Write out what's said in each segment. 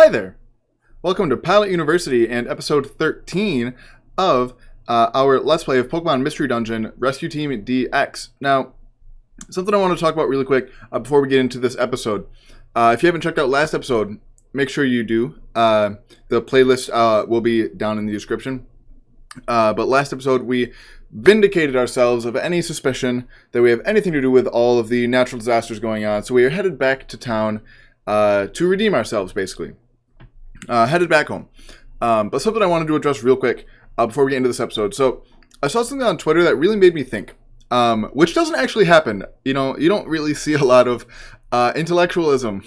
Hi there! Welcome to Pallet University and episode 13 of our Let's Play of Pokemon Mystery Dungeon Rescue Team DX. Now, something I want to talk about really quick before we get into this episode. If you haven't checked out last episode, make sure you do. The playlist will be down in the description. But last episode, we vindicated ourselves of any suspicion that we have anything to do with all of the natural disasters going on. So we are headed back to town to redeem ourselves, basically. Headed back home. But something I wanted to address real quick before we get into this episode. So I saw something on Twitter that really made me think, which doesn't actually happen. You know, you don't really see a lot of intellectualism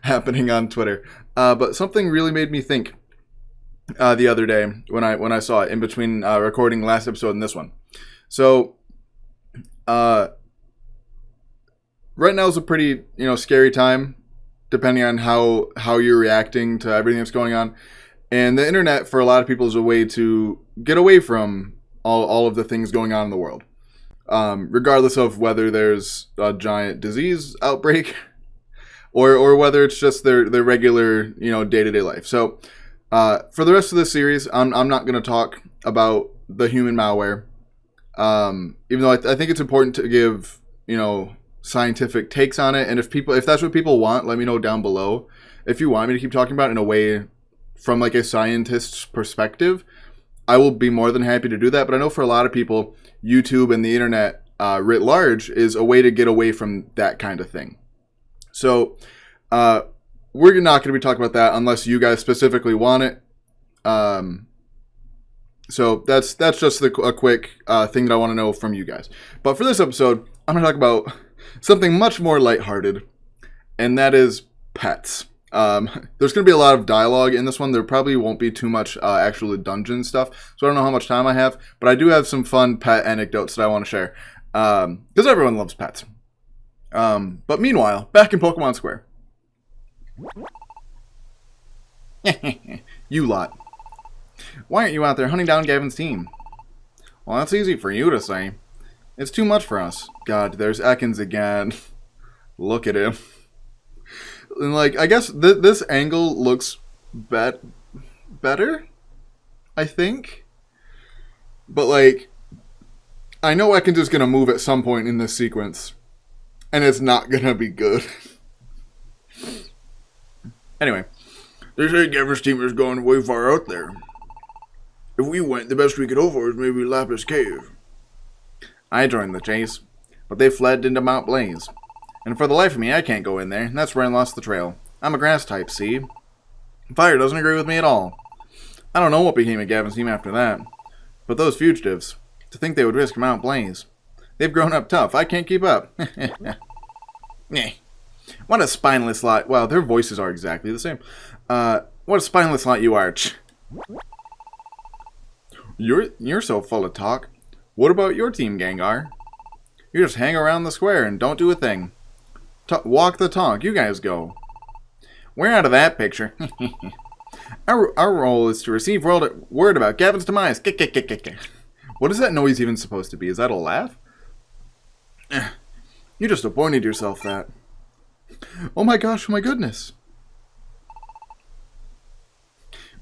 happening on Twitter. But something really made me think the other day when I saw it in between recording last episode and this one. So right now is a pretty scary time, depending on how you're reacting to everything that's going on. And the internet, for a lot of people, is a way to get away from all of the things going on in the world. Regardless of whether there's a giant disease outbreak or whether it's just their regular, day-to-day life. So for the rest of this series, I'm not going to talk about the human malware. Even though I think it's important to give, scientific takes on it, and if that's what people want, let me know down below. If you want me to keep talking about it in a way from like a scientist's perspective, I will be more than happy to do that. But I know for a lot of people, YouTube and the internet writ large is a way to get away from that kind of thing. So we're not going to be talking about that unless you guys specifically want it. So that's just a quick thing that I want to know from you guys. But for this episode, I'm going to talk about something much more lighthearted, and that is pets. There's going to be a lot of dialogue in this one. There probably won't be too much actual dungeon stuff, so I don't know how much time I have, but I do have some fun pet anecdotes that I want to share, because everyone loves pets. But meanwhile, back in Pokemon Square. You lot. Why aren't you out there hunting down Gavin's team? Well, that's easy for you to say. It's too much for us. God, there's Ekans again. Look at him. And I guess this angle looks better, I think. But I know Ekans is gonna move at some point in this sequence, and it's not gonna be good. Anyway, they say Gavin's team is going way far out there. If we went, the best we could hope for is maybe Lapis Cave. I joined the chase, but they fled into Mount Blaze. And for the life of me, I can't go in there, and that's where I lost the trail. I'm a grass type, see? Fire doesn't agree with me at all. I don't know what became of Gavin's team after that. But those fugitives, to think they would risk Mount Blaze. They've grown up tough. I can't keep up. Meh. What a spineless lot. Well, their voices are exactly the same. What a spineless lot you are. You're so full of talk. What about your team, Gengar? You just hang around the square and don't do a thing. Walk the talk. You guys go. We're out of that picture. Our role is to receive word about Gavin's demise. What is that noise even supposed to be? Is that a laugh? You just appointed yourself that. Oh my gosh, my goodness.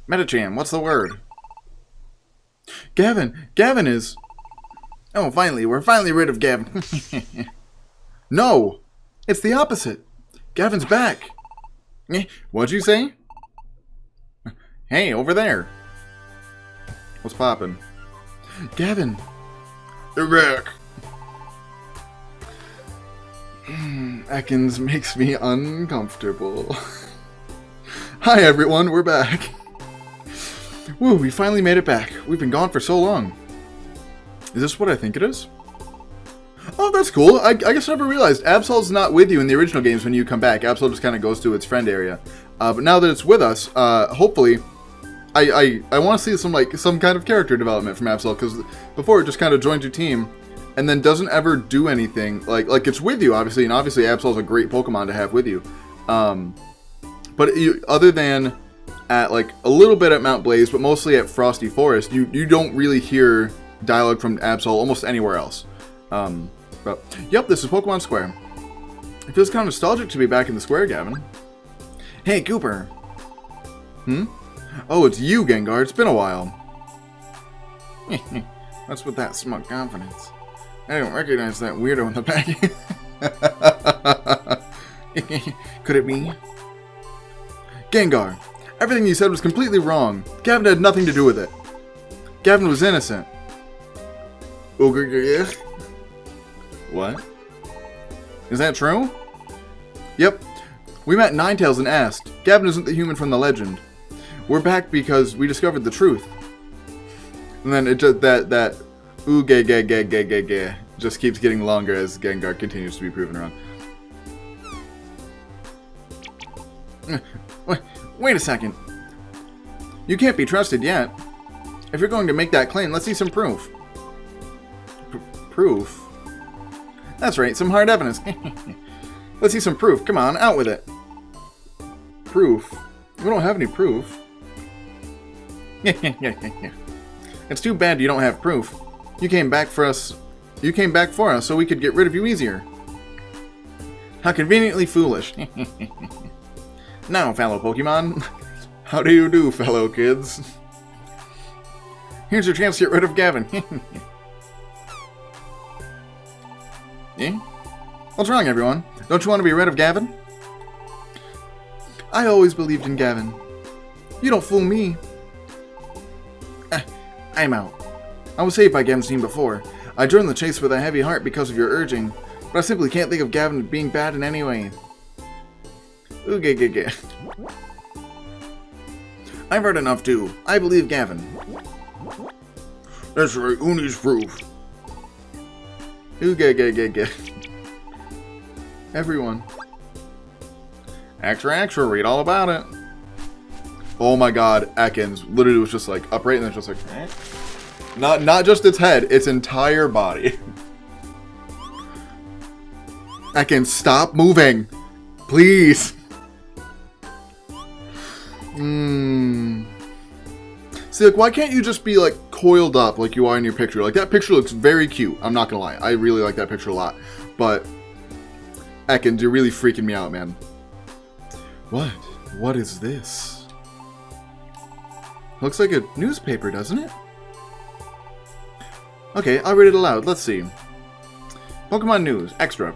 Metachan, what's the word? Gavin is... Oh, finally, we're finally rid of Gavin. No, it's the opposite. Gavin's back. What'd you say? Hey, over there. What's poppin'? Gavin. They're back. Ekans makes me uncomfortable. Hi, everyone, we're back. Woo, we finally made it back. We've been gone for so long. Is this what I think it is? Oh, that's cool. I guess I never realized. Absol's not with you in the original games when you come back. Absol just kind of goes to its friend area. But now that it's with us, hopefully, I want to see some kind of character development from Absol, because before it just kind of joins your team and then doesn't ever do anything. Like it's with you, obviously, and obviously Absol's a great Pokemon to have with you. But other than at a little bit at Mount Blaze, but mostly at Frosty Forest, you don't really hear dialogue from Absol almost anywhere else. But yep, this is Pokemon Square. It feels kind of nostalgic to be back in the square, Gavin. Hey, Cooper. Hmm? Oh, it's you, Gengar. It's been a while. What's with that smug confidence? I don't recognize that weirdo in the back. Could it be? Gengar, everything you said was completely wrong. Gavin had nothing to do with it. Gavin was innocent. What? Is that true? Yep. We met Ninetales and asked. Gavin isn't the human from the legend. We're back because we discovered the truth. And then it just that ooh gay just keeps getting longer as Gengar continues to be proven wrong. Wait a second. You can't be trusted yet. If you're going to make that claim, let's see some proof. Proof? That's right, some hard evidence. Let's see some proof. Come on, out with it. Proof? We don't have any proof. It's too bad you don't have proof. You came back for us. You came back for us so we could get rid of you easier. How conveniently foolish. Now, fellow Pokemon. How do you do, fellow kids? Here's your chance to get rid of Gavin. Eh? What's wrong, everyone? Don't you want to be rid of Gavin? I always believed in Gavin. You don't fool me. I'm out. I was saved by Gavin's team before. I joined the chase with a heavy heart because of your urging, but I simply can't think of Gavin being bad in any way. Ooh, gay. I've heard enough too. I believe Gavin. That's right, who needs proof? Ooh, gay. Everyone. Extra, read all about it. Oh my god, Ekans literally was just like upright and then just like, eh? Not just its head, its entire body. Ekans, stop moving. Please. See, like, why can't you just be, like, coiled up like you are in your picture? Like, that picture looks very cute. I'm not gonna lie. I really like that picture a lot. But, Ekans, you're really freaking me out, man. What? What is this? Looks like a newspaper, doesn't it? Okay, I'll read it aloud. Let's see. Pokemon News. Extra.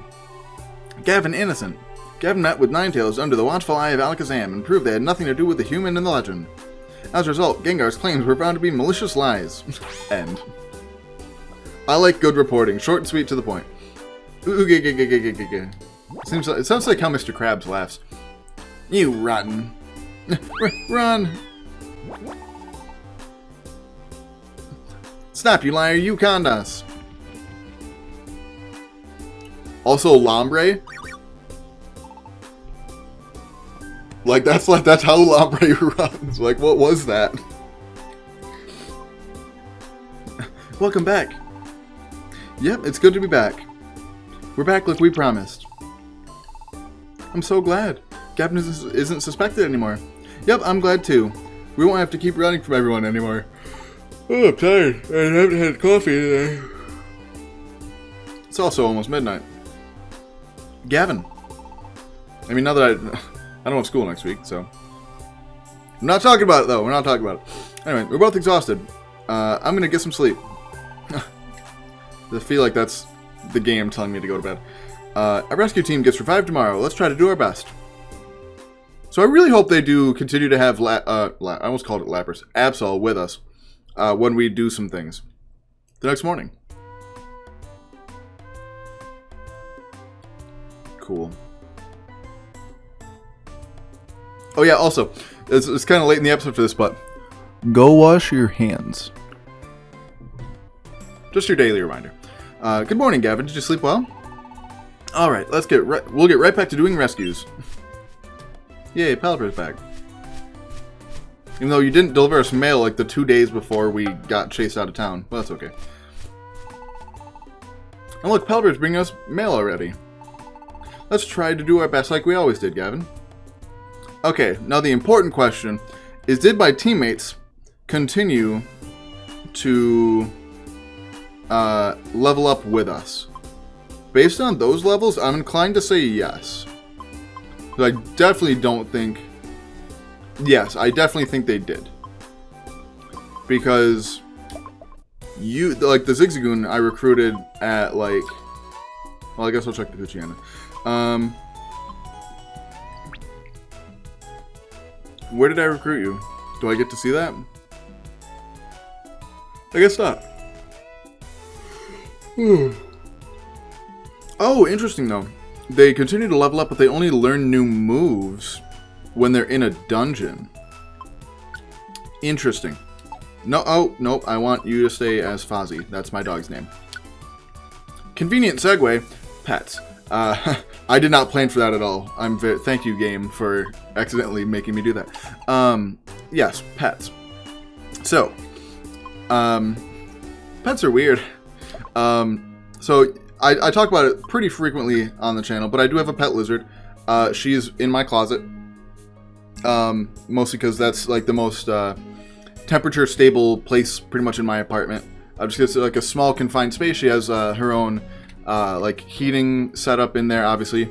Gavin innocent. Gavin met with Ninetales under the watchful eye of Alakazam and proved they had nothing to do with the human in the legend. As a result, Gengar's claims were found to be malicious lies. End. I like good reporting. Short and sweet to the point. It sounds like how Mr. Krabs laughs. You rotten. Run! Stop, you liar. You conned us. Also, Lombre. Like, that's how Lombre runs. Like, what was that? Welcome back. Yep, it's good to be back. We're back like we promised. I'm so glad. Gavin isn't suspected anymore. Yep, I'm glad too. We won't have to keep running from everyone anymore. Oh, I'm tired. I haven't had coffee today. It's also almost midnight. Gavin. I mean, now that I don't have school next week, so. I'm not talking about it, though. We're not talking about it. Anyway, we're both exhausted. I'm going to get some sleep. I feel like that's the game telling me to go to bed. Our rescue team gets revived tomorrow. Let's try to do our best. So I really hope they do continue to have, I almost called it Lapras, Absol with us when we do some things. The next morning. Cool. Oh yeah, also, it's kind of late in the episode for this, but go wash your hands. Just your daily reminder. Good morning, Gavin. Did you sleep well? All right, we'll get right back to doing rescues. Yay, Pallet's back. Even though you didn't deliver us mail like the 2 days before we got chased out of town. Well, that's okay. And look, Pallet's bringing us mail already. Let's try to do our best like we always did, Gavin. Okay, now the important question is, did my teammates continue to level up with us? Based on those levels, I'm inclined to say yes. But I definitely don't think Yes, I definitely think they did. Because like the Zigzagoon I recruited at like, well, I guess I'll check the Gucciana. Where did I recruit you? Do I get to see that? I guess not. Oh, interesting though. They continue to level up, but they only learn new moves when they're in a dungeon. Interesting. No, oh, nope, I want you to stay as Fozzie. That's my dog's name. Convenient segue. Pets. I did not plan for that at all. Thank you, game, for accidentally making me do that. Yes, pets. So, pets are weird. So I talk about it pretty frequently on the channel, but I do have a pet lizard. She's in my closet. Mostly because that's like the most temperature stable place pretty much in my apartment. Just because it's like a small confined space. She has her own like heating setup in there, obviously.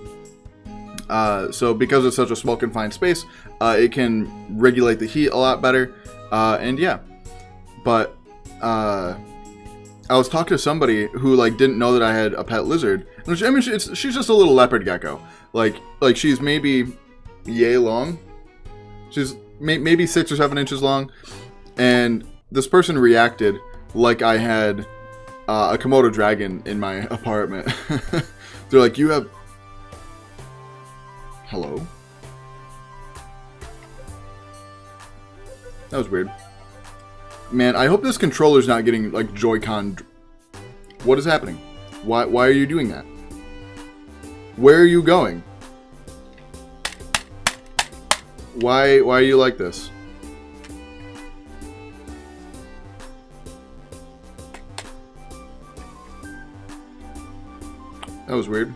So because it's such a small confined space, it can regulate the heat a lot better. And yeah, but I was talking to somebody who like didn't know that I had a pet lizard. I mean, she's just a little leopard gecko. Like she's maybe yay long. She's maybe 6 or 7 inches long. And this person reacted like I had a Komodo dragon in my apartment. They're like, you have... Hello? That was weird. Man, I hope this controller's not getting, like, Joy-Con... What is happening? Why are you doing that? Where are you going? Why are you like this? That was weird.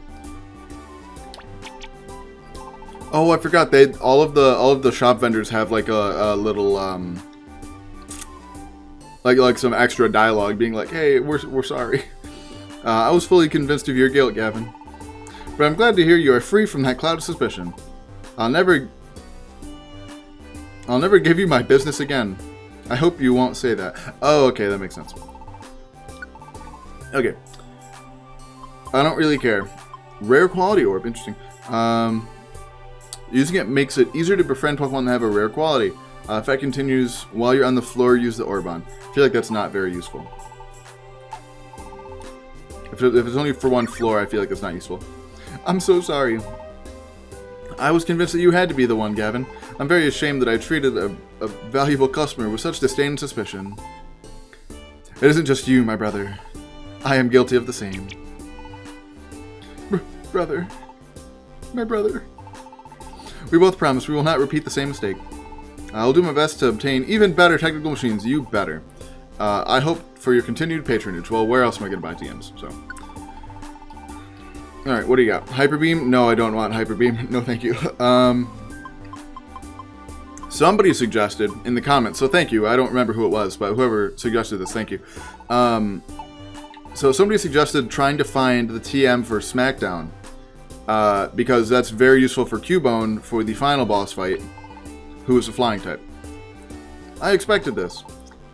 Oh, I forgot. All of the shop vendors have like a little like some extra dialogue, being like, "Hey, we're sorry. I was fully convinced of your guilt, Gavin. But I'm glad to hear you are free from that cloud of suspicion. I'll never give you my business again. I hope you won't say that." Oh, okay, that makes sense. Okay. I don't really care. Rare quality orb, interesting. Using it makes it easier to befriend Pokemon that have a rare quality. If that continues while you're on the floor, use the orb on. I feel like that's not very useful. If it's only for one floor, I feel like it's not useful. I'm so sorry. I was convinced that you had to be the one, Gavin. I'm very ashamed that I treated a valuable customer with such disdain and suspicion. It isn't just you, my brother. I am guilty of the same. Brother. My brother. We both promise we will not repeat the same mistake. I'll do my best to obtain even better technical machines. You better. I hope for your continued patronage. Well, where else am I going to buy TMs? So. Alright, what do you got? Hyper Beam? No, I don't want Hyper Beam. No, thank you. Somebody suggested in the comments, so thank you. I don't remember who it was, but whoever suggested this, thank you. So somebody suggested trying to find the TM for SmackDown. Because that's very useful for Cubone for the final boss fight, who is a flying type. I expected this.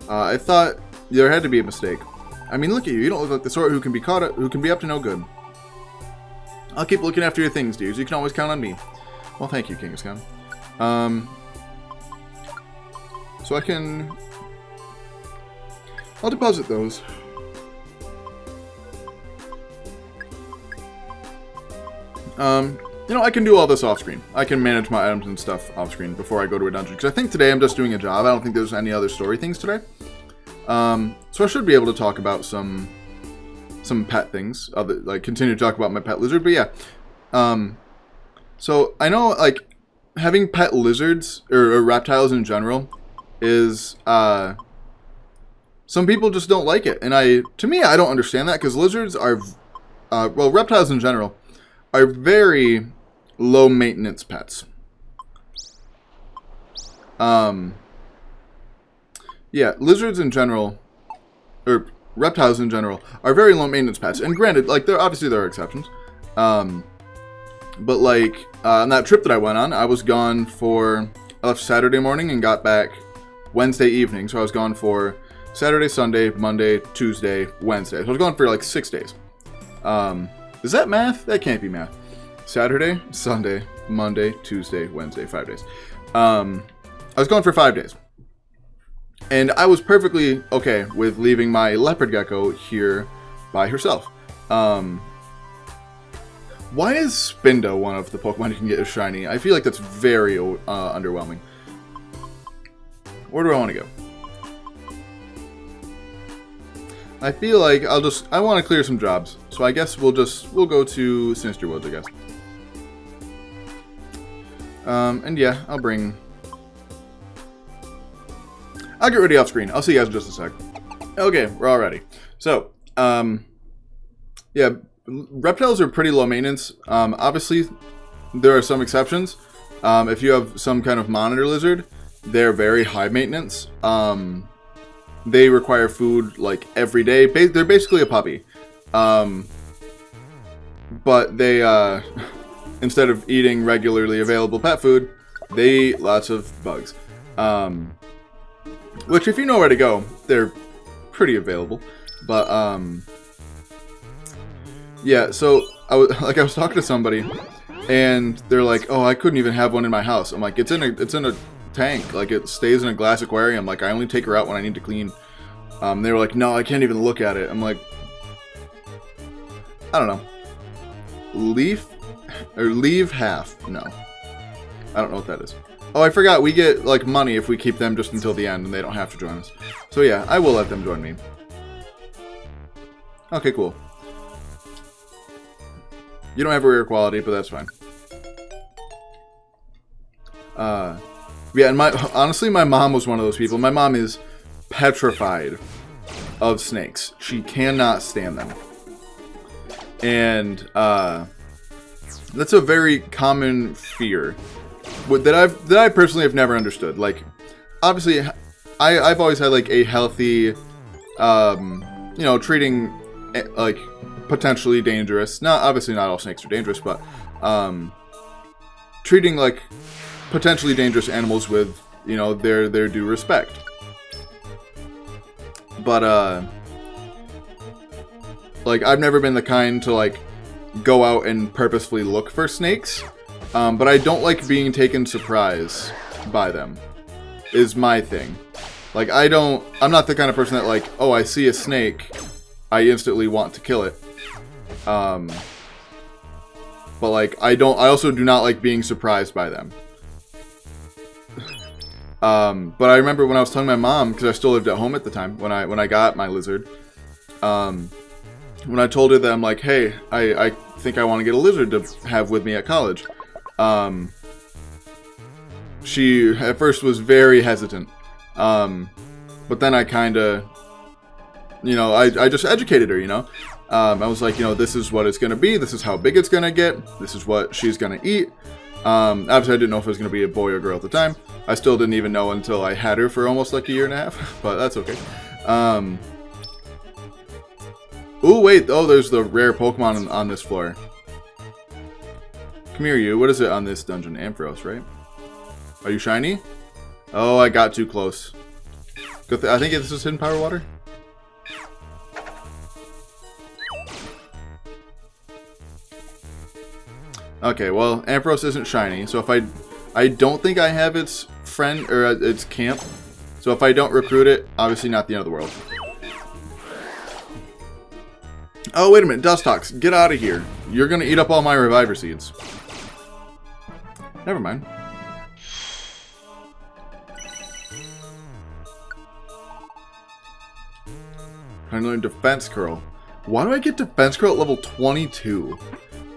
I thought there had to be a mistake. I mean, look at you. You don't look like the sort who can be up to no good. I'll keep looking after your things, dudes. You can always count on me. Well, thank you, Kangaskhan. So I'll deposit those. You know, I can do all this off-screen. I can manage my items and stuff off-screen before I go to a dungeon. Because I think today I'm just doing a job. I don't think there's any other story things today. So I should be able to talk about some pet things. Like, continue to talk about my pet lizard. But yeah. So I know, like, having pet lizards, or reptiles in general, is, some people just don't like it. And to me, I don't understand that. Because lizards are, well, reptiles in general are very low maintenance pets. Yeah, lizards in general, or reptiles in general, are very low maintenance pets. And granted, like, there are exceptions. But like, on that trip that I went on, I was gone for I left Saturday morning and got back Wednesday evening. So I was gone for Saturday, Sunday, Monday, Tuesday, Wednesday. So I was gone for like 6 days. Is that math? That can't be math. Saturday, Sunday, Monday, Tuesday, Wednesday, 5 days. I was gone for 5 days. And I was perfectly okay with leaving my leopard gecko here by herself. Why is Spindo one of the Pokemon you can get as shiny? I feel like that's very underwhelming. Where do I want to go? I feel like I want to clear some jobs. So I guess we'll go to Sinister Woods, I guess. And yeah, I'll get ready off screen. I'll see you guys in just a sec. Okay, we're all ready. So, yeah, reptiles are pretty low maintenance. Obviously, there are some exceptions. If you have some kind of monitor lizard, they're very high maintenance. They require food like every day. They're basically a puppy. But they, instead of eating regularly available pet food, they eat lots of bugs. Which, if you know where to go, they're pretty available. But, yeah, so I was talking to somebody, and they're like, "Oh, I couldn't even have one in my house." I'm like, "It's in a tank. Like, it stays in a glass aquarium. Like, I only take her out when I need to clean." They were like, "No, I can't even look at it." I'm like, I don't know. Leave half. No, I don't know what that is. Oh, I forgot. We get like money if we keep them just until the end, and they don't have to join us. So yeah, I will let them join me. Okay, cool. You don't have a rare quality, but that's fine. Yeah, and honestly, my mom was one of those people. My mom is petrified of snakes. She cannot stand them. And that's a very common fear that I personally have never understood. Like, obviously, I've always had like a healthy, treating like potentially dangerous. Obviously not all snakes are dangerous, but treating like potentially dangerous animals with their due respect. But like, I've never been the kind to like go out and purposefully look for snakes. But I don't like being taken surprise by them, is my thing. Like, I'm not the kind of person that like, oh, I see a snake, I instantly want to kill it. But like, I also do not like being surprised by them. But I remember when I was telling my mom, because I still lived at home at the time, when I got my lizard, when I told her that I'm like, hey, I think I want to get a lizard to have with me at college. She at first was very hesitant. But then I kind of, I just educated her, I was like, this is what it's going to be. This is how big it's going to get. This is what she's going to eat. Obviously I didn't know if it was going to be a boy or girl at the time. I still didn't even know until I had her for almost like a year and a half, but that's okay. Oh, wait. Oh, there's the rare Pokemon on this floor. Come here, you. What is it on this dungeon? Ampharos, right? Are you shiny? Oh, I got too close. I think this is Hidden Power Water. Okay, well, Ampharos isn't shiny, so if I don't think I have its friend, or its camp. So if I don't recruit it, obviously not the end of the world. Oh, wait a minute, Dustox, get out of here. You're gonna eat up all my Reviver Seeds. Never mind. I learned Defense Curl. Why do I get Defense Curl at level 22?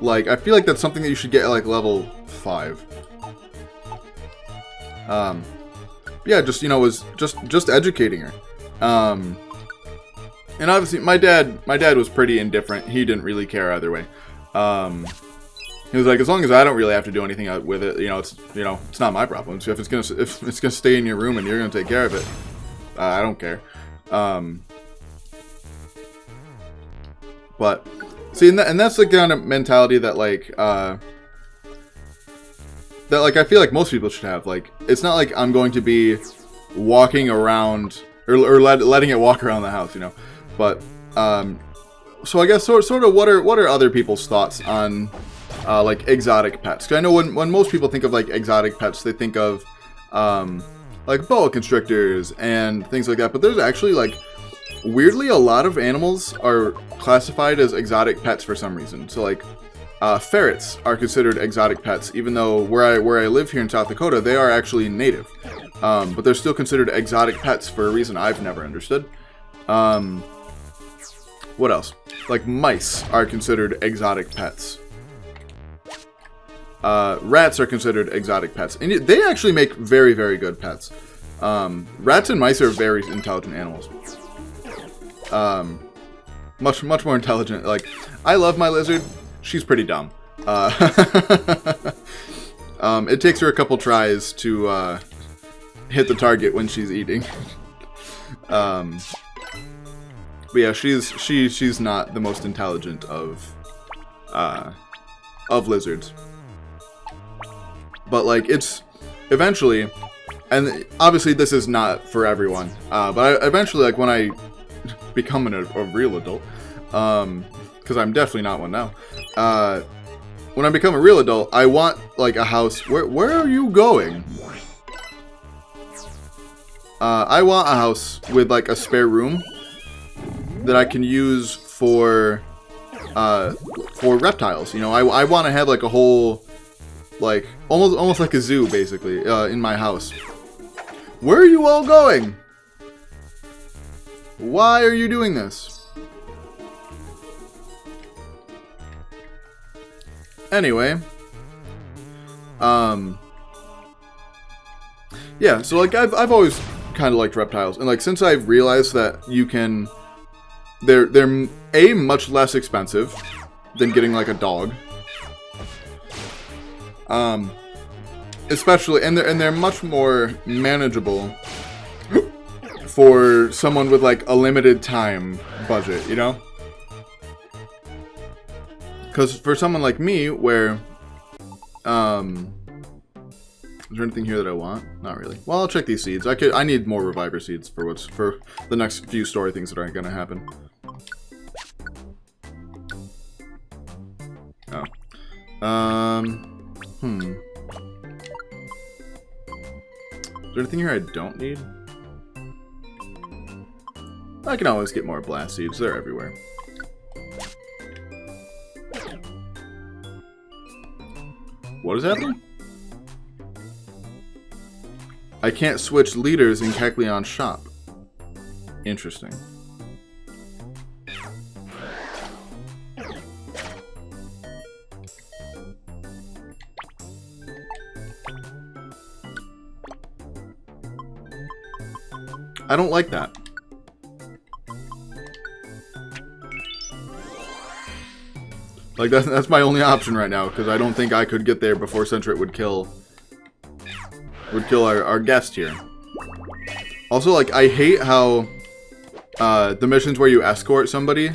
Like, I feel like that's something that you should get at like level 5. Yeah, just was just educating her. And obviously my dad was pretty indifferent. He didn't really care either way. He was like, as long as I don't really have to do anything with it, it's not my problem. So if it's gonna stay in your room and you're gonna take care of it, I don't care. But see, and that's the kind of mentality that like that like I feel like most people should have. Like, it's not like I'm going to be walking around or letting it walk around the house, you know. But so I guess sort of what are other people's thoughts on like exotic pets? Because I know when most people think of like exotic pets, they think of like boa constrictors and things like that. But there's actually like weirdly a lot of animals are classified as exotic pets for some reason. So like ferrets are considered exotic pets, even though where I live here in South Dakota, they are actually native. But they're still considered exotic pets for a reason I've never understood. What else? Like mice are considered exotic pets. Rats are considered exotic pets. And they actually make very, very good pets. Rats and mice are very intelligent animals. Much more intelligent. Like, I love my lizard. She's pretty dumb. It takes her a couple tries to hit the target when she's eating. But yeah, she's not the most intelligent of lizards. But like, it's eventually, and obviously this is not for everyone. But eventually, like when I become a real adult, because I'm definitely not one now. When I become a real adult, I want like a house. Where are you going? I want a house with like a spare room that I can use for reptiles. You know, I want to have like a whole, like almost like a zoo basically in my house. Where are you all going? Why are you doing this? Anyway, yeah. So like I've always kind of liked reptiles, and like since I've realized that you can. They're A, much less expensive than getting like a dog. Especially and they're much more manageable for someone with like a limited time budget, you know? Cuz for someone like me where is there anything here that I want? Not really. Well, I'll check these seeds. I need more reviver seeds for the next few story things that are going to happen. Oh. Is there anything here I don't need? I can always get more blast seeds. They're everywhere. What is happening? I can't switch leaders in Kecleon's shop. Interesting. I don't like that. Like that's my only option right now, because I don't think I could get there before Centret would kill our guest here. Also, like, I hate how the missions where you escort somebody,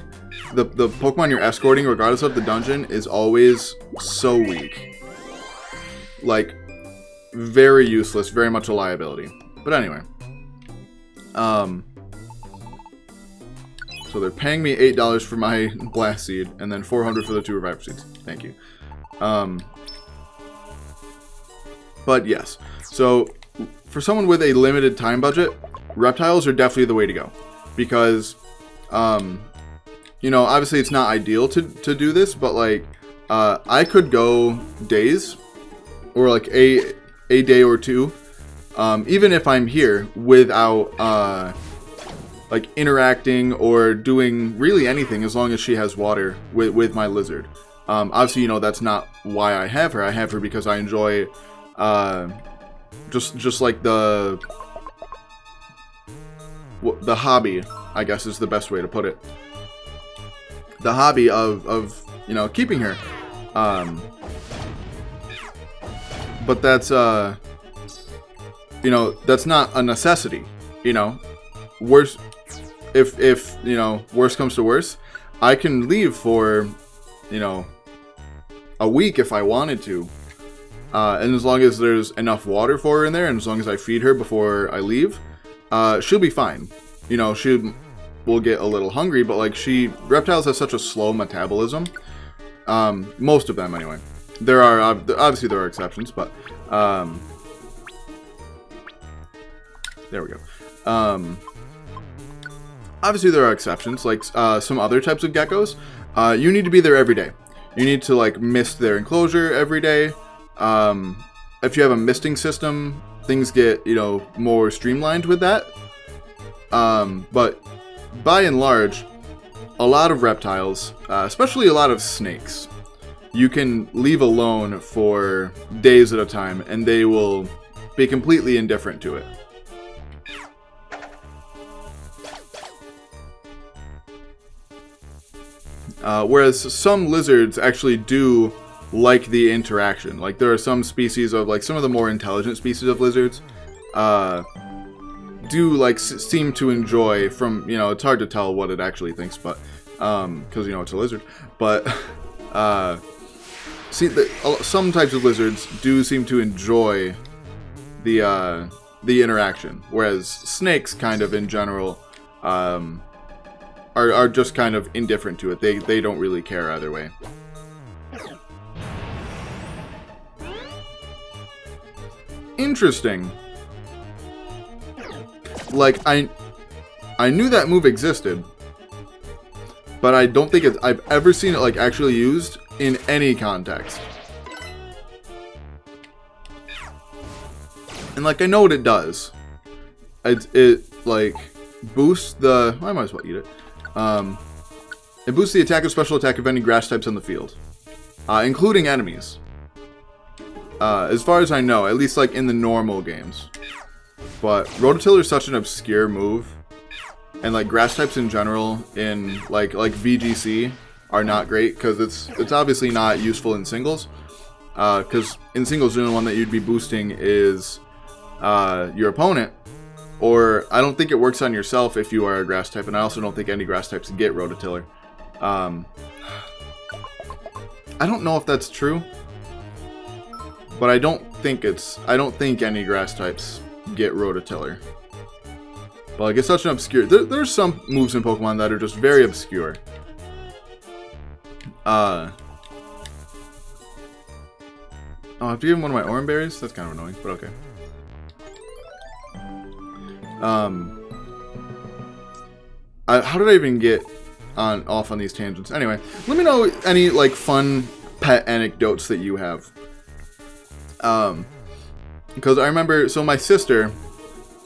the Pokemon you're escorting, regardless of the dungeon, is always so weak. Like, very useless, very much a liability. But anyway. So they're paying me $8 for my blast seed, and then $400 for the 2 reviver seeds. Thank you. But yes, so for someone with a limited time budget, reptiles are definitely the way to go, because, you know, obviously it's not ideal to do this, but like, I could go days, or like a day or two, even if I'm here without, like interacting or doing really anything, as long as she has water with my lizard. Obviously, you know, that's not why I have her. I have her because I enjoy, just like the hobby, I guess is the best way to put it. The hobby of you know, keeping her. But that's, you know, that's not a necessity, you know. Worse, if you know, worse comes to worse, I can leave for, you know, a week if I wanted to. and as long as there's enough water for her in there, and as long as I feed her before I leave, she'll be fine. You know, she will get a little hungry, but like reptiles have such a slow metabolism. Most of them, anyway. There are obviously there are exceptions, but there we go. Obviously there are exceptions, like some other types of geckos. You need to be there every day. You need to like mist their enclosure every day. If you have a misting system, things get, you know, more streamlined with that. But by and large, a lot of reptiles, especially a lot of snakes, you can leave alone for days at a time and they will be completely indifferent to it. Whereas some lizards actually do like the interaction. Like there are some species of, like some of the more intelligent species of lizards do like seem to enjoy, from, you know, it's hard to tell what it actually thinks, but because, you know, it's a lizard, but some types of lizards do seem to enjoy the interaction, whereas snakes kind of in general are just kind of indifferent to it. They don't really care either way. Interesting. Like, I knew that move existed, but I don't think I've ever seen it like actually used in any context. And like, I know what it does. It like boosts the. I might as well eat it. It boosts the attack and special attack of any grass types on the field, including enemies. As far as I know, at least like in the normal games. But Rototiller is such an obscure move, and like grass types in general in like VGC are not great because it's obviously not useful in singles. Because in singles, the only one that you'd be boosting is your opponent. Or I don't think it works on yourself if you are a grass type, and I also don't think any grass types get Rototiller. I don't know if that's true, but I don't think any grass types get Rototiller. But like, it's such an obscure. There's some moves in Pokemon that are just very obscure. Oh, I have to give him one of my orange berries? That's kind of annoying, but okay. How did I even get off on these tangents? Anyway, let me know any like fun pet anecdotes that you have. Because I remember, so my sister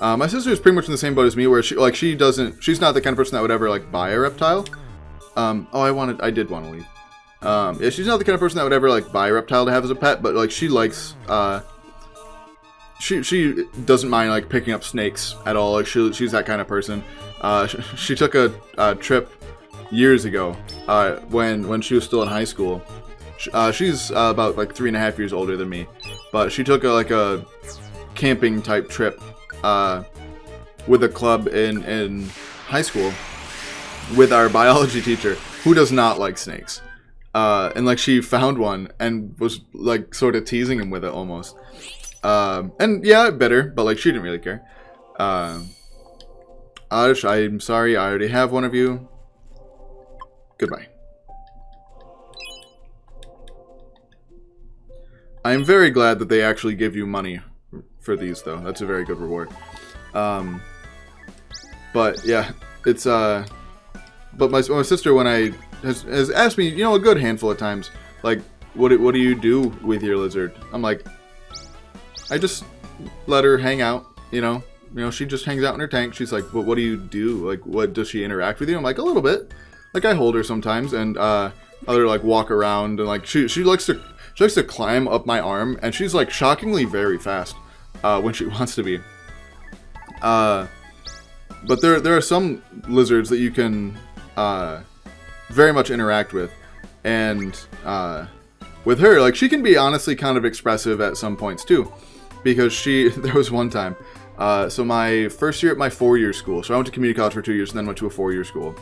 is pretty much in the same boat as me, where she's not the kind of person that would ever like buy a reptile. I did want to leave. Yeah, she's not the kind of person that would ever like buy a reptile to have as a pet, but like she likes, she doesn't mind like picking up snakes at all. Like she's that kind of person. She took a trip years ago when she was still in high school. She's about like 3.5 years older than me, but she took a camping type trip with a club in high school with our biology teacher, who does not like snakes. And like she found one and was like sort of teasing him with it almost. And yeah, it bit her, but like she didn't really care. Adish, I'm sorry, I already have one of you. Goodbye. I'm very glad that they actually give you money for these, though. That's a very good reward. But yeah, it's but my sister, when has asked me, you know, a good handful of times, like, what do you do with your lizard? I'm like, I just let her hang out, you know, she just hangs out in her tank. She's like, but what do you do? Like, what does she interact with you? I'm like, a little bit. Like, I hold her sometimes and let her like walk around, and like she likes to climb up my arm, and she's like shockingly very fast when she wants to be. But there are some lizards that you can very much interact with, and with her, like, she can be honestly kind of expressive at some points too, because there was one time, so my first year at my 4-year school, so I went to community college for 2 years and then went to a 4-year school,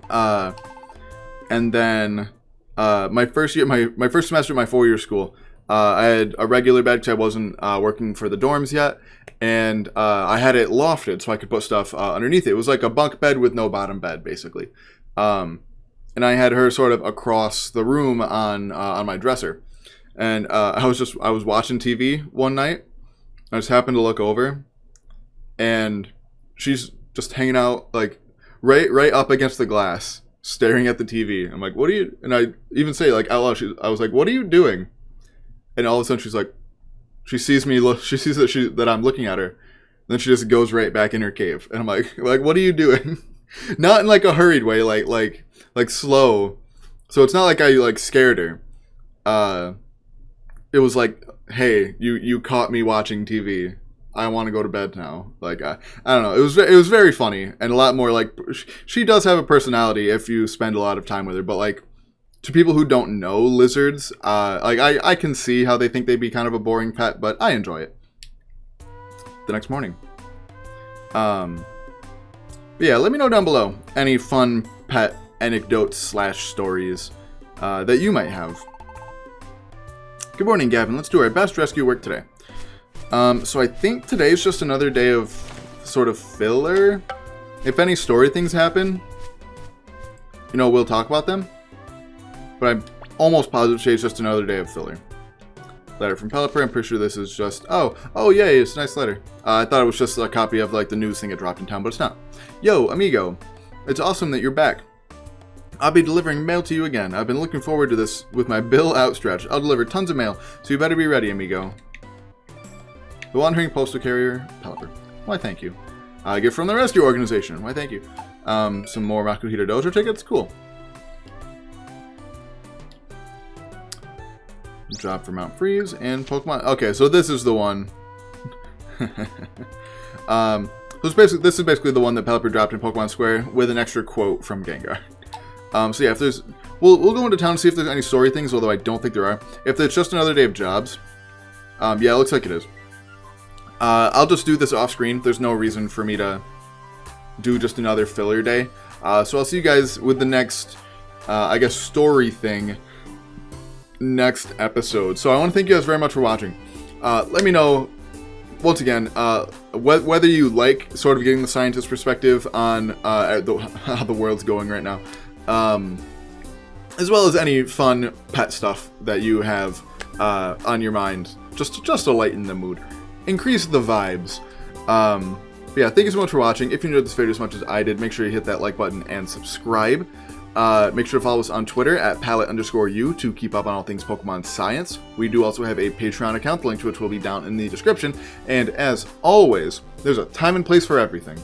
and then my first semester at my 4-year school, I had a regular bed because I wasn't working for the dorms yet, and I had it lofted so I could put stuff underneath it. It was like a bunk bed with no bottom bed, basically. And I had her sort of across the room on my dresser. And I was watching TV one night. I just happened to look over, and she's just hanging out like right up against the glass, staring at the TV. I'm like, "What are you?" And I even say like out loud, I was like, "What are you doing?" And all of a sudden, she's like, she sees me look, she sees that I'm looking at her. Then she just goes right back in her cave, and I'm like, "What are you doing?" Not in like a hurried way, like slow. So it's not like I like scared her. It was like, hey, you caught me watching TV. I want to go to bed now. Like, I don't know. It was very funny and a lot more like, she does have a personality if you spend a lot of time with her. But like, to people who don't know lizards, like I can see how they think they'd be kind of a boring pet, but I enjoy it. The next morning. But yeah, let me know down below any fun pet anecdotes / stories that you might have. Good morning, Gavin. Let's do our best rescue work today. So I think today's just another day of sort of filler. If any story things happen, we'll talk about them. But I'm almost positive today's just another day of filler. Letter from Pallet. I'm pretty sure this is just... Oh, yay, it's a nice letter. I thought it was just a copy of like the news thing that dropped in town, but it's not. Yo, amigo. It's awesome that you're back. I'll be delivering mail to you again. I've been looking forward to this with my bill outstretched. I'll deliver tons of mail, so you better be ready, amigo. The Wandering Postal Carrier, Pallet. Why, thank you. Gift from the Rescue Organization. Why, thank you. Some more Makuhita Dojo tickets. Cool. Job for Mount Freeze and Pokemon. Okay, so this is the one. This is basically the one that Pelipper dropped in Pokemon Square with an extra quote from Gengar. So yeah, if there's, we'll go into town and see if there's any story things, although I don't think there are. If it's just another day of jobs, yeah, it looks like it is. I'll just do this off screen. There's no reason for me to do just another filler day. So I'll see you guys with the next, I guess, story thing next episode. So I want to thank you guys very much for watching. Let me know, once again, whether you like sort of getting the scientist perspective on how the world's going right now. As well as any fun pet stuff that you have on your mind, just to lighten the mood, increase the vibes. But yeah, thank you so much for watching. If you enjoyed this video as much as I did, make sure you hit that like button and subscribe. Make sure to follow us on Twitter at Pallet_U to keep up on all things Pokemon science. We do also have a Patreon account, the link to which will be down in the description. And as always, there's a time and place for everything.